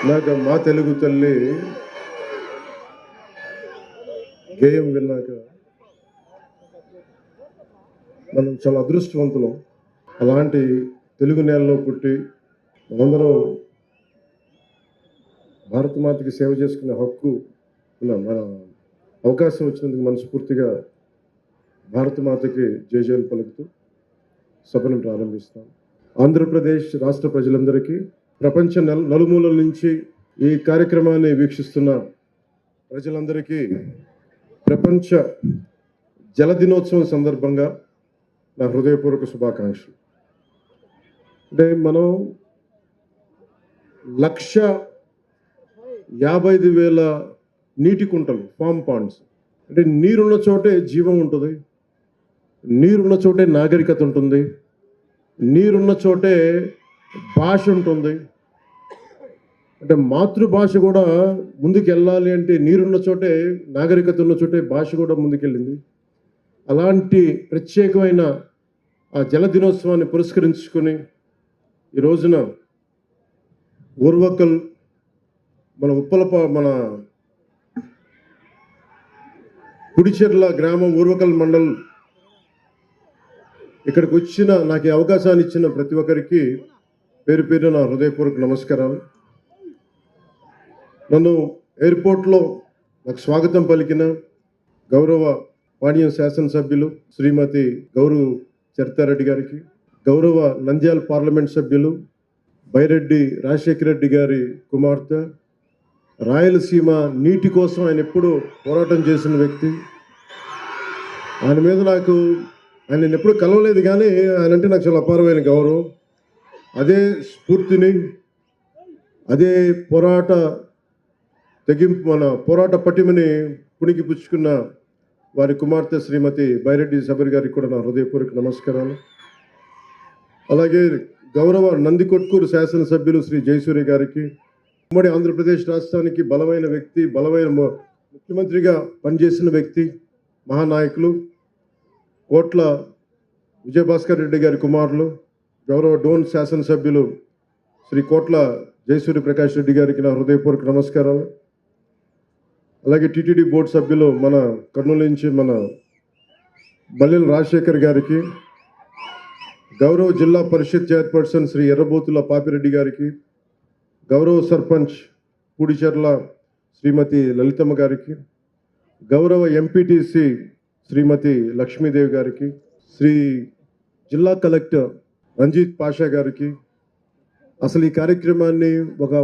నాకు మా తెలుగు తల్లి గేయం విన్నాక మనం చాలా అదృష్టవంతులం. అలాంటి తెలుగు నేలలో పుట్టి మనందరం భారతమాతకి సేవ చేసుకునే హక్కు మన అవకాశం వచ్చినందుకు మనస్ఫూర్తిగా భారతమాతకి జయజయలు పలుకుతూ సభను ప్రారంభిస్తాం. ఆంధ్రప్రదేశ్ రాష్ట్ర ప్రజలందరికీ, ప్రపంచ నలుమూలల నుంచి ఈ కార్యక్రమాన్ని వీక్షిస్తున్న ప్రజలందరికీ ప్రపంచ జల దినోత్సవం సందర్భంగా నా హృదయపూర్వక శుభాకాంక్షలు. అంటే మనం 1,55,000 నీటి కుంటలు, ఫామ్ పాండ్స్, అంటే నీరున్న చోటే జీవం ఉంటుంది, నీరున్న చోటే నాగరికత ఉంటుంది, నీరున్న చోటే భాష ఉంటుంది. అంటే మాతృభాష కూడా ముందుకు వెళ్ళాలి అంటే నీరున్న చోటే, నాగరికత ఉన్న చోటే భాష కూడా ముందుకెళ్ళింది. అలాంటి ప్రత్యేకమైన ఆ జల దినోత్సవాన్ని పురస్కరించుకొని ఈ రోజున ఊర్వకల్ మన కుడిచెర్ల గ్రామం ఊర్వకల్ మండల్ ఇక్కడికి వచ్చిన, నాకు ఈ అవకాశాన్ని ఇచ్చిన ప్రతి ఒక్కరికి పేరు పేరు నా హృదయపూర్వక నమస్కారాలు. నన్ను ఎయిర్పోర్ట్లో నాకు స్వాగతం పలికిన గౌరవ పాణ్యం శాసనసభ్యులు శ్రీమతి గౌరవ్ చరితారెడ్డి గారికి, గౌరవ నంద్యాల పార్లమెంట్ సభ్యులు బైరెడ్డి రాజశేఖర రెడ్డి గారి కుమార్తె, రాయలసీమ నీటి కోసం ఆయన ఎప్పుడు పోరాటం చేసిన వ్యక్తి. ఆయన మీద ఆయన ఎప్పుడు కలవలేదు, కానీ ఆయన అంటే నాకు చాలా అపారమైన గౌరవం. అదే స్ఫూర్తిని, అదే పోరాట పటిమని పుణికి పుచ్చుకున్న వారి కుమార్తె శ్రీమతి బైరెడ్డి సబరి గారికి కూడా నా హృదయపూర్వక నమస్కారాలు. అలాగే గౌరవ నందికొట్కూరు శాసనసభ్యులు శ్రీ జయసూర్య గారికి, ఉమ్మడి ఆంధ్రప్రదేశ్ రాష్ట్రానికి బలమైన వ్యక్తి, బలమైన ముఖ్యమంత్రిగా పనిచేసిన వ్యక్తి, మహానాయకులు కోట్ల విజయభాస్కర్ రెడ్డి గారి కుమారులు, గౌరవ డోన్ శాసనసభ్యులు శ్రీ కోట్ల జయసూర్య ప్రకాష్ రెడ్డి గారికి నా హృదయపూర్వక నమస్కారాలు. అలాగే టీటీడీ బోర్డు సభ్యులు మన కర్నూలు నుంచి మన బల్లెల రాజశేఖర్ గారికి, గౌరవ జిల్లా పరిషత్ చైర్పర్సన్ శ్రీ ఎర్రబోతుల పాపిరెడ్డి గారికి, గౌరవ సర్పంచ్ పూడిచెర్ల శ్రీమతి లలితమ్మ గారికి, గౌరవ ఎంపీటీసీ శ్రీమతి లక్ష్మీదేవి గారికి, శ్రీ జిల్లా కలెక్టర్ రంజిత్ పాషా గారికి, అసలు ఈ కార్యక్రమాన్ని ఒక